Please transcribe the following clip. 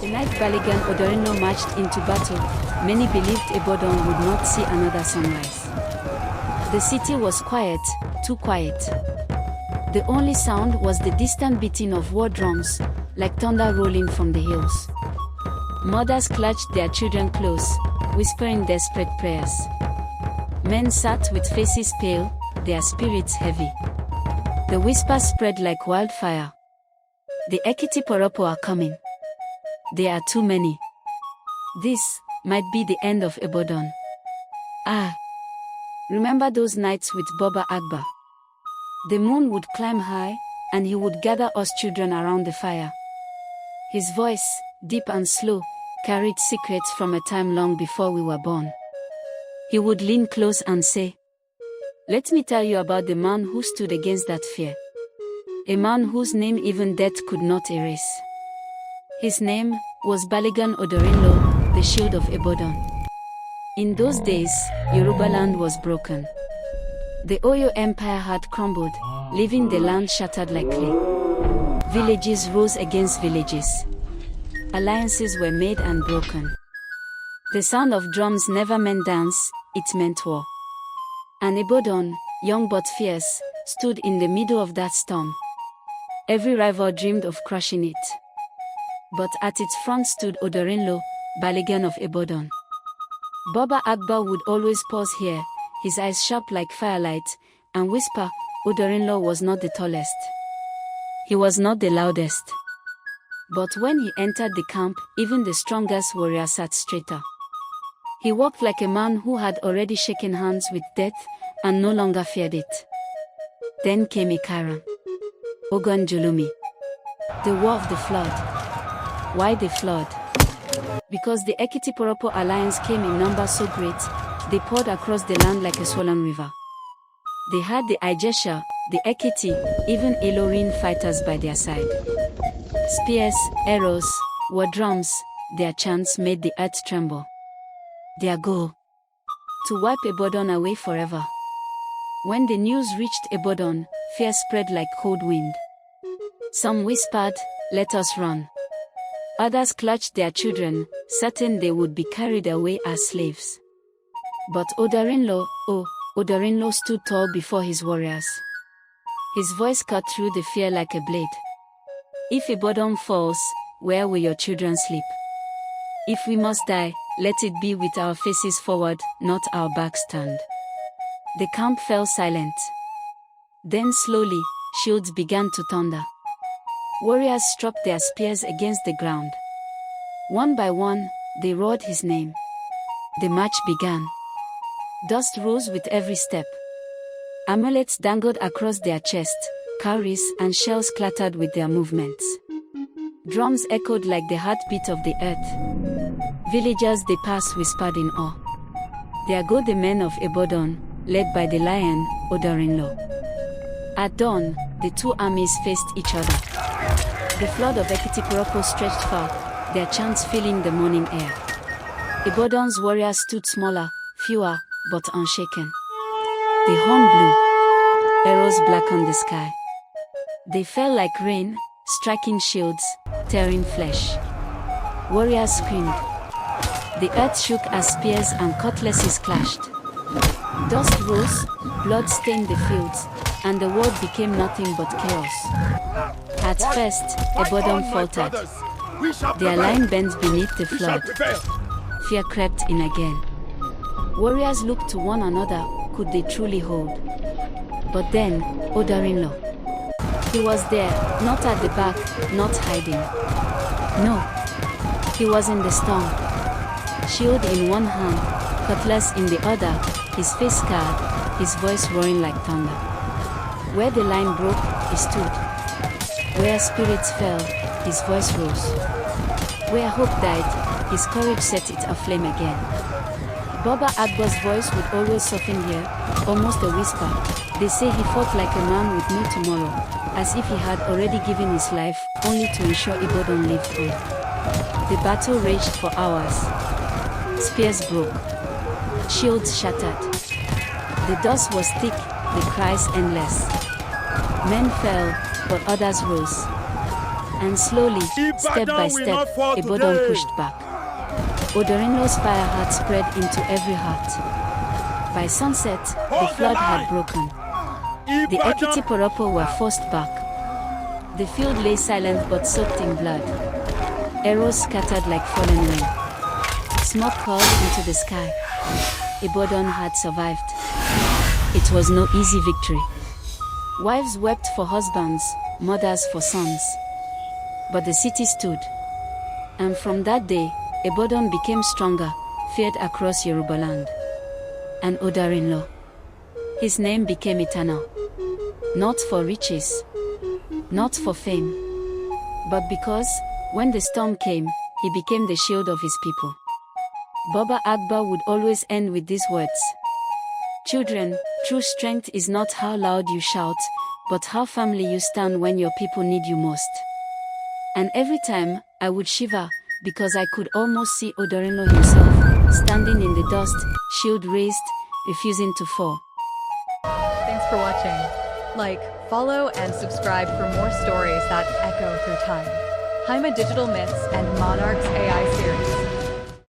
The night Balogun Oderinlo marched into battle, many believed Ibadan would not see another sunrise. The city was quiet, too quiet. The only sound was the distant beating of war drums, like thunder rolling from the hills. Mothers clutched their children close, whispering desperate prayers. Men sat with faces pale, their spirits heavy. The whispers spread like wildfire. The Ekiti Poropo are coming. There are too many. This might be the end of Ibadan. Ah! Remember those nights with Baba Agba? The moon would climb high, and he would gather us children around the fire. His voice, deep and slow, carried secrets from a time long before we were born. He would lean close and say, "Let me tell you about the man who stood against that fear. A man whose name even death could not erase. His name was Balogun Oderinlo, the shield of Ibadan." In those days, Yorubaland was broken. The Oyo Empire had crumbled, leaving the land shattered like clay. Villages rose against villages. Alliances were made and broken. The sound of drums never meant dance, it meant war. And Ibadan, young but fierce, stood in the middle of that storm. Every rival dreamed of crushing it. But at its front stood Oderinlo, Balogun of Ibadan. Baba Agba would always pause here, his eyes sharp like firelight, and whisper, Oderinlo was not the tallest. He was not the loudest. But when he entered the camp, even the strongest warrior sat straighter. He walked like a man who had already shaken hands with death, and no longer feared it. Then came Ikirun. Ogun Jalumi. The war of the flood. Why the flood? Because the Ekiti Poropo alliance came in numbers so great, they poured across the land like a swollen river. They had the Ijesha, the Ekiti, even Ilorin fighters by their side. Spears, arrows, war drums, their chants made the earth tremble. Their goal? To wipe Ibadan away forever. When the news reached Ibadan, fear spread like cold wind. Some whispered, "Let us run." Others clutched their children, certain they would be carried away as slaves. But Oderinlo stood tall before his warriors. His voice cut through the fear like a blade. "If Ibadan falls, where will your children sleep? If we must die, let it be with our faces forward, not our backs turned." The camp fell silent. Then slowly, shields began to thunder. Warriors struck their spears against the ground. One by one, they roared his name. The march began. Dust rose with every step. Amulets dangled across their chests, cowries and shells clattered with their movements. Drums echoed like the heartbeat of the earth. Villagers they passed whispered in awe. There go the men of Ibadan, led by the lion, Oderinlo. At dawn, the two armies faced each other. The flood of Ekiti Poropo stretched far, their chants filling the morning air. Ibadan's warriors stood smaller, fewer, but unshaken. The horn blew. Arrows blackened the sky. They fell like rain, striking shields, tearing flesh. Warriors screamed. The earth shook as spears and cutlasses clashed. Dust rose, blood stained the fields, and the world became nothing but chaos. At first, Ibadan faltered. Their line bent beneath the flood. Fear crept in again. Warriors looked to one another, could they truly hold? But then, Oderinlo. He was there, not at the back, not hiding. No. He was in the storm. Shield in one hand, cutlass in the other, his face scarred, his voice roaring like thunder. Where the line broke, he stood. Where spirits fell, his voice rose. Where hope died, his courage set it aflame again. Baba Agba's voice would always soften here, almost a whisper. They say he fought like a man with no tomorrow, as if he had already given his life, only to ensure Ibadan lived on. The battle raged for hours. Spears broke. Shields shattered. The dust was thick, the cries endless. Men fell, but others rose. And slowly, step by step, Ibadan pushed back. Oderinlo's fire had spread into every heart. By sunset, the flood had broken. The Ekiti Poropo were forced back. The field lay silent but soaked in blood. Arrows scattered like fallen rain. Smoke curled into the sky. Ibadan had survived. It was no easy victory. Wives wept for husbands, mothers for sons. But the city stood. And from that day, Ibadan became stronger, feared across Yorubaland. And Oderinlo. His name became eternal. Not for riches, not for fame, but because, when the storm came, he became the shield of his people. Baba Agba would always end with these words. Children, true strength is not how loud you shout, but how firmly you stand when your people need you most. And every time, I would shiver, because I could almost see Oderinlo himself, standing in the dust, shield raised, refusing to fall. Thanks for watching. Like, follow, and subscribe for more stories that echo through time. Haima Digital Myths and Monarchs AI series.